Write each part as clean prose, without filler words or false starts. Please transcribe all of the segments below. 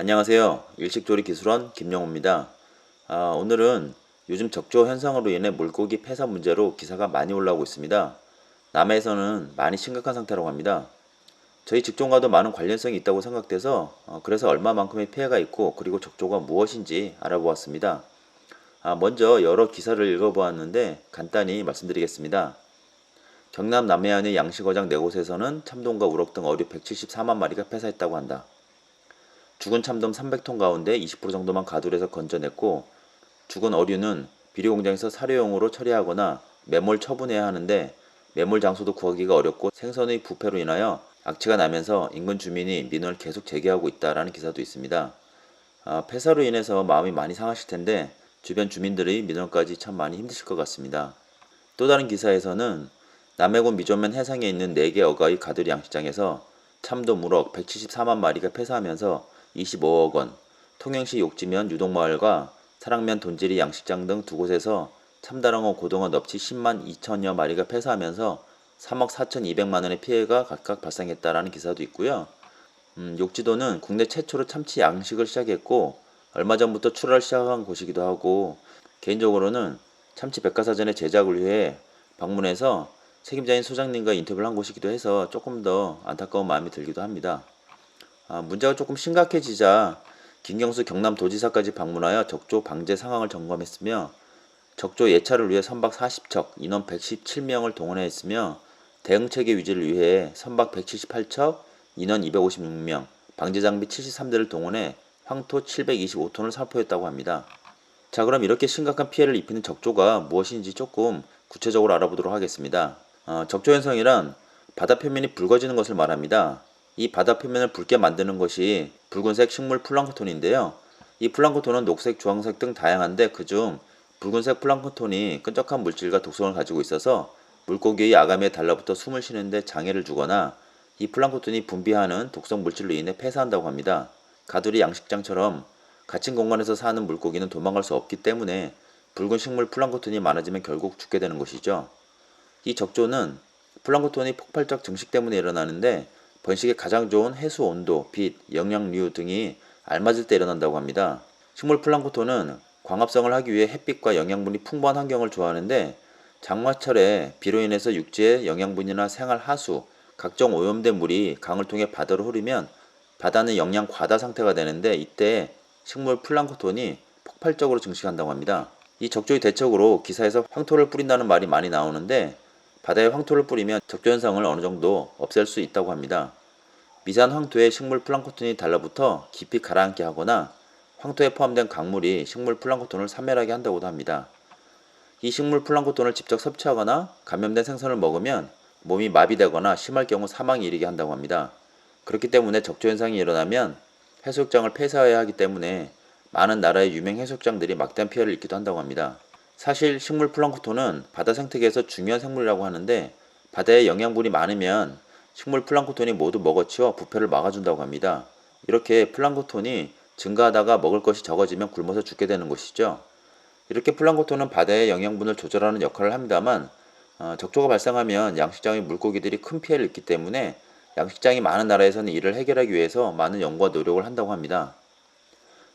안녕하세요. 일식조리기술원 김영호입니다. 오늘은 요즘 적조 현상으로 인해 물고기 폐사 문제로 기사가 많이 올라오고 있습니다. 남해에서는 많이 심각한 상태라고 합니다. 저희 직종과도 많은 관련성이 있다고 생각돼서 그래서 얼마만큼의 피해가 있고 그리고 적조가 무엇인지 알아보았습니다. 먼저 여러 기사를 읽어보았는데 간단히 말씀드리겠습니다. 경남 남해안의 양식어장 4곳에서는 참돔과 우럭 등 어류 174만 마리가 폐사했다고 한다. 죽은 참돔 300톤 가운데 20% 정도만 가두려서 건져냈고 죽은 어류는 비료공장에서 사료용으로 처리하거나 매몰 처분해야 하는데 매몰 장소도 구하기가 어렵고 생선의 부패로 인하여 악취가 나면서 인근 주민이 민원을 계속 제기하고 있다라는 기사도 있습니다. 폐사로 인해서 마음이 많이 상하실 텐데 주변 주민들의 민원까지 참 많이 힘드실 것 같습니다. 또 다른 기사에서는 남해군 미조면 해상에 있는 4개 어가의 가두리 양식장에서 참돔 우럭 174만 마리가 폐사하면서 25억 원, 통영시 욕지면 유동마을과 사랑면 돈지리 양식장 등 2곳에서 참다랑어, 고등어, 넙치 10만 2천여 마리가 폐사하면서 3억 4천2백만 원의 피해가 각각 발생했다라는 기사도 있고요. 욕지도는 국내 최초로 참치 양식을 시작했고 얼마 전부터 출하를 시작한 곳이기도 하고 개인적으로는 참치 백과사전의 제작을 위해 방문해서 책임자인 소장님과 인터뷰를 한 곳이기도 해서 조금 더 안타까운 마음이 들기도 합니다. 문제가 조금 심각해지자 김경수 경남도지사까지 방문하여 적조 방제 상황을 점검했으며 적조 예찰을 위해 선박 40척, 인원 117명을 동원했으며 대응체계 유지를 위해 선박 178척, 인원 256명, 방제장비 73대를 동원해 황토 725톤을 살포했다고 합니다. 자, 그럼 이렇게 심각한 피해를 입히는 적조가 무엇인지 조금 구체적으로 알아보도록 하겠습니다. 적조 현상이란 바다 표면이 붉어지는 것을 말합니다. 이 바다 표면을 붉게 만드는 것이 붉은색 식물 플랑크톤인데요. 이 플랑크톤은 녹색, 주황색 등 다양한데 그중 붉은색 플랑크톤이 끈적한 물질과 독성을 가지고 있어서 물고기의 아가미에 달라붙어 숨을 쉬는데 장애를 주거나 이 플랑크톤이 분비하는 독성 물질로 인해 폐사한다고 합니다. 가두리 양식장처럼 갇힌 공간에서 사는 물고기는 도망갈 수 없기 때문에 붉은 식물 플랑크톤이 많아지면 결국 죽게 되는 것이죠. 이 적조는 플랑크톤이 폭발적 증식 때문에 일어나는데 번식에 가장 좋은 해수 온도, 빛, 영양류 등이 알맞을 때 일어난다고 합니다. 식물 플랑크톤은 광합성을 하기 위해 햇빛과 영양분이 풍부한 환경을 좋아하는데 장마철에 비로 인해서 육지의 영양분이나 생활 하수, 각종 오염된 물이 강을 통해 바다로 흐르면 바다는 영양 과다 상태가 되는데 이때 식물 플랑크톤이 폭발적으로 증식한다고 합니다. 이 적조의 대책으로 기사에서 황토를 뿌린다는 말이 많이 나오는데 바다에 황토를 뿌리면 적조 현상을 어느 정도 없앨 수 있다고 합니다. 미세한 황토에 식물 플랑크톤이 달라붙어 깊이 가라앉게 하거나 황토에 포함된 강물이 식물 플랑크톤을 사멸하게 한다고도 합니다. 이 식물 플랑크톤을 직접 섭취하거나 감염된 생선을 먹으면 몸이 마비되거나 심할 경우 사망에 이르게 한다고 합니다. 그렇기 때문에 적조 현상이 일어나면 해수욕장을 폐사해야 하기 때문에 많은 나라의 유명 해수욕장들이 막대한 피해를 입기도 한다고 합니다. 사실 식물 플랑크톤은 바다 생태계에서 중요한 생물이라고 하는데 바다에 영양분이 많으면 식물 플랑크톤이 모두 먹어치워 부패를 막아준다고 합니다. 이렇게 플랑크톤이 증가하다가 먹을 것이 적어지면 굶어서 죽게 되는 것이죠. 이렇게 플랑크톤은 바다의 영양분을 조절하는 역할을 합니다만 적조가 발생하면 양식장의 물고기들이 큰 피해를 입기 때문에 양식장이 많은 나라에서는 이를 해결하기 위해서 많은 연구와 노력을 한다고 합니다.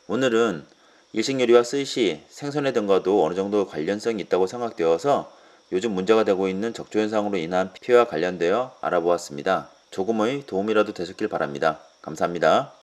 오늘은 일식요리와 스시, 생선회 등과도 어느 정도 관련성이 있다고 생각되어서 요즘 문제가 되고 있는 적조 현상으로 인한 피해와 관련되어 알아보았습니다. 조금의 도움이라도 되셨길 바랍니다. 감사합니다.